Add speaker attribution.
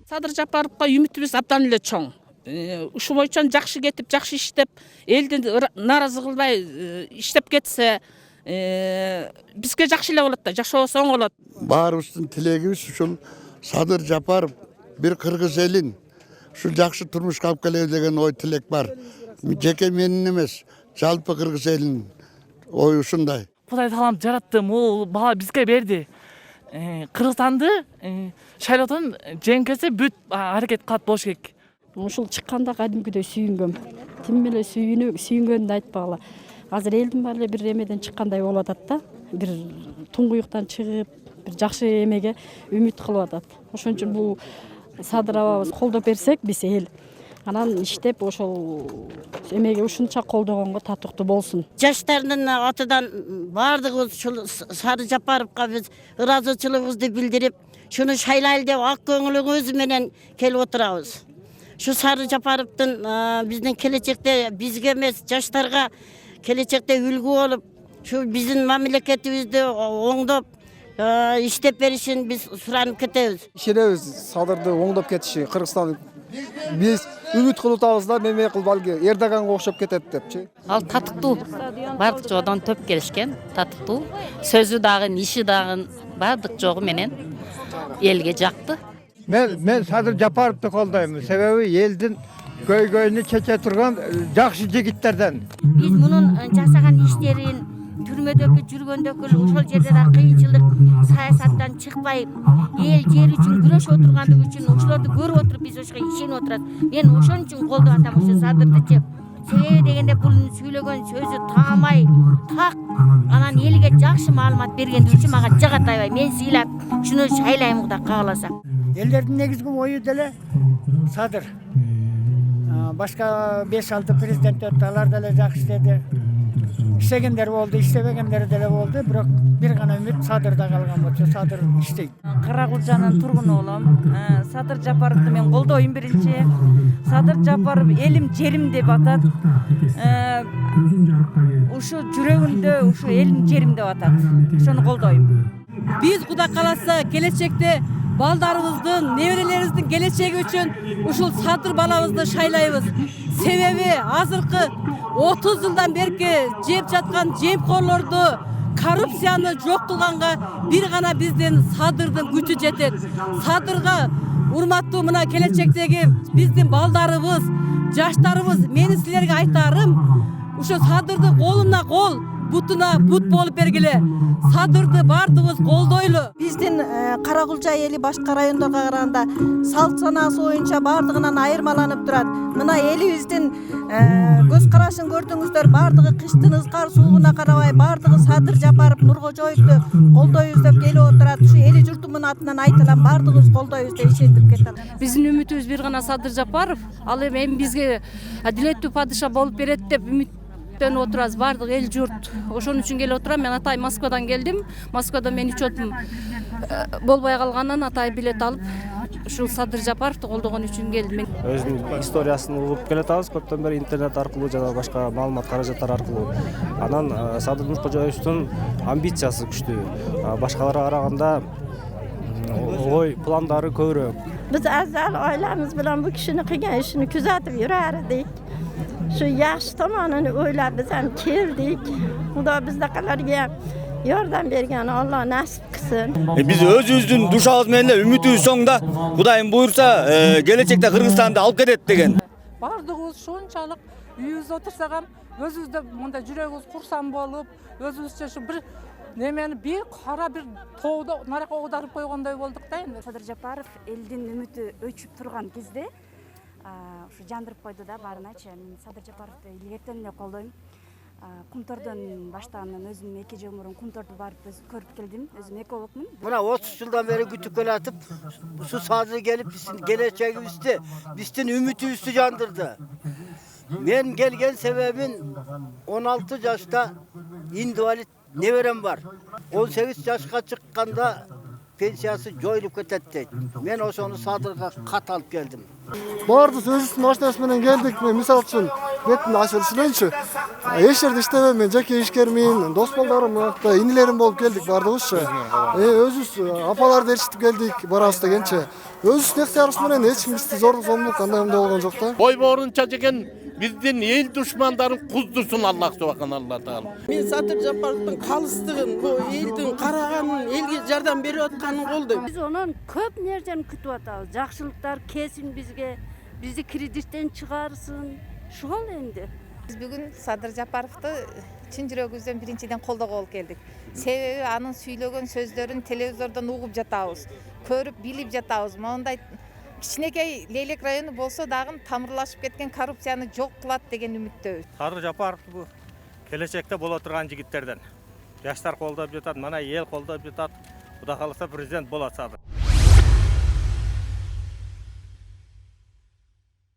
Speaker 1: Садыр Жапаровго үмүтүбүз абдан эле чоң. Ушул боюнча жакшы кетип, жакшы иштеп, элди нааразы кылбай иштеп кетсе, бизге жакшы эле болот да, жашоосу оң болот.
Speaker 2: Баарыбыздын тилегибиз ушул Садыр Жапаров бир кыргыз элин ушул жакшы турмушка алып келеби деген ой тилек бар. Жеке менин эмес, жалпы кыргыз элинин ою ушундай.
Speaker 3: Кудай таалам жаратты, могул бала бизге берди. Кыргызстанды шайлоодон жеңкесе бүт аракет кылат болуш керек.
Speaker 4: Ушул чыкканда кадимкидей сүйүнгөм. Тим эле сүйүнгөнүмдү айтпагыла. Азыр элдин баары эле бир эмеден чыккандай болуп атат да. Бир туңгуюктан чыгып, бир жакшы эмеге үмүт кылып атат. Ошон үчүн бул Садыр абабыз колдоп берсек, биз эл анан иштеп ошол эмеге ушунча колдогонго татыктуу болсун.
Speaker 5: Жаштардын атынан баардыгыбыз ушул Садыр Жапаровго биз ыраазычылыгыбызды билдирип, шуну шайлайлы деп ак көңүлүңүз менен келип отурабыз. Şu Садыр Жапаровдун биздин келечекте бизге эмес, жаштарга келечекте үлгү болуп, şu биздин мамлекетибизди оңдоп иштеп беришин биз суранып кетебиз.
Speaker 6: Ишенебиз Садырды оңдоп кетиши. Кыргызстан биз үмүт кылып атабыз да, меме кылып балги Эрдоганга окшоп кетет депчи.
Speaker 7: Ал татыктуу. Бардык жогдон төп келишкен, татыктуу. Сөзү дагы, иши дагы бардык жогу менен элге жакты.
Speaker 8: Мен Садыр Жапаровду колдойм. Себеби элдин көйгөйүнү чече турган жакшы жигиттерден.
Speaker 5: Биз мунун жасаган иштерин түрмөдөгү жүргөндөгү ошол жерде да кыйынчылык саясаттан чыкпай, эл жер үчүн күрөшүп отургандыгы үчүн ошолорду көрүп отуруп биз ошого ишенип отурабыз. Мен ошон үчүн колдоп атам ушу Садырдычы. Себеби дегенде бул сүйлөгөн сөзү таамай, так, анан элге жакшы маалымат бергендиги үчүн мага жагат аябай. Мен сыйлап, шуну шайлайм Кудай кааласа.
Speaker 9: Элдердин негизги ою деле Садыр. Башка 5-6 президент өттү, алар деле жакшы иштеди. İştegендер болду, иштебегендер деле болду, бирок бир гана үмүт Садырда калган болчу. Садыр иштейт.
Speaker 10: Каракулчанын тургуну болом. Садыр Жапаровду мен колдойм биринчи. Садыр Жапаров элим жерим деп атат. Ушу жүрөгүндө ушу элим жерим деп атат. Ошону колдойм.
Speaker 11: Биз Кудай кааласа келечекте балдарыбыздын, неберелерибиздин келечеги үчүн ушул Садыр балабызды шайлайбыз. Себеби азыркы 30 жылдан берки жеп жаткан жемкорлорду, коррупцияны жок кылганга бир гана биздин Садырдын күчү жетет. Садырга урматтуу мына келечектеги биздин балдарыбыз, жаштарыбыз, менин силерге айтарым, ушу Садырды колуна кол, бутуна бут болуп бергиле. Садырды бардыгыбыз колдойлу.
Speaker 12: Биздин Каракулча эли башка райондорго караганда салт санаасы боюнча бардыгынан айырмаланып турат. Мына элибиздин көз карашын көрдүңүздөр, бардыгы кыштын ызгар сууна карабай, бардыгы Садыр Жапаров, Нуркожоевду колдойбуз деп келип отурат. Ушу эли журтумдун атынан айтылам, бардыгыбыз колдойбуз деп ишендирип кетем.
Speaker 11: Биздин үмүтүбүз бир гана Садыр Жапаров. Ал эми бизге адилеттүү падыша болуп берет деп үмүттөнүп отурабыз, бардык эл журт. Ошон үчүн келип отурам. Мен атай Москвадан келдим. Москвада мен учетум болбой калганынан атай билет алып, ушул Садыр Жапаровду колдогон үчүн келдим.
Speaker 6: Өзүнүн историясын угуп келатабыз көптөн бери интернет аркылуу жана башка маалымат каражаттар аркылуу. Анан Садыр Нуркожоевдун амбициясы күчтүү. Башкаларга караганда ой пландары көбүрөөк.
Speaker 13: Biz azal oilamiz bilan bu kishini qilgan ishini kuzatib yurardik. Shu yaxshi tomonini o'ylab biz ham keldik. Xudo bizdaqalarga yordam bergani Alloh nasib qilsin.
Speaker 14: Biz өзүбүздүн душабыз менен эле үмүтүбүз чоңда. Кудайым буйрса, келечекте Кыргызстанды алып кетет деген.
Speaker 15: Бардыгыбыз шунчалык үйүбүздө отурсагам, өзүбүздө мындай жүрөгүбүз курсам болуп, өзүбүзчө ушу бир немени бир кара бир тоодо наракка оодарып койгондой болдук да энди.
Speaker 16: Садыр Жапаров элдин үмүтү өчүп турган кезде ушу жандырып койду да баарыначы. Мен Садыр Жапаровду илгертен эле колдойм. Кумтордон баштагандан өзүм 2 жыл мурун Кумторду барып көрүп келдим. Өзүм экологмун.
Speaker 9: Мына 30 жылдан бери күтүп келатып, ушу Садыр келип биздин келечегибизди, биздин үмүтүбүздү жандырды. Мен келген себебин 16 жашта инвалид неберем бар. 18 жашка чыкканда пенсиясы жоюлуп кетет дейт. Мен ошону Садырга кат алып келдим.
Speaker 17: Бардыз өзүбүздүн машинабыз менен келдик. Мен мисалы үчүн бетин ачып элчү. Эч жерде иштебейм, мен жеке ишкермин, дос балдарым, инилерим болуп келдик бардыгыбызчы. Өзүбүз апаларды ээрчитип келдик, барабыз дегенче. Өзүбүздүн ыктыярыбыз менен эч ким бизди зомбулук андай болгон жок да.
Speaker 18: Бой боорунча жеген биздин эл душмандарын куздурсун Аллах субханалла таала.
Speaker 19: Мен Садыр Жапаровдун калыстыгын, бул элдин караганын, элге жардам берип атканын колдойм.
Speaker 20: Биз онун көп нерсени күтүп атабыз. Жакшылыктар келсин бизге, бизди кредиттен чыгарсын. Ушул энди.
Speaker 21: Биз бүгүн Садыр Жапаровду чын жүрөгүбүздөн биринчиден колдоого болуп келдик. Себеби анын сүйлөгөн сөздөрүн телевизордон угуп жатабыз, көрүп билип жатабыз. Мондай кичинекей Лейлек району болсо дагы тамырлашып кеткен коррупцияны жок кылат деген үмүттөбүз.
Speaker 22: Садыр Жапаров бул келечекте боло турган жигиттерден. Жаштар колдоп жатат, мана эл колдоп жатат. Кудай кааласа президент болот Садыр.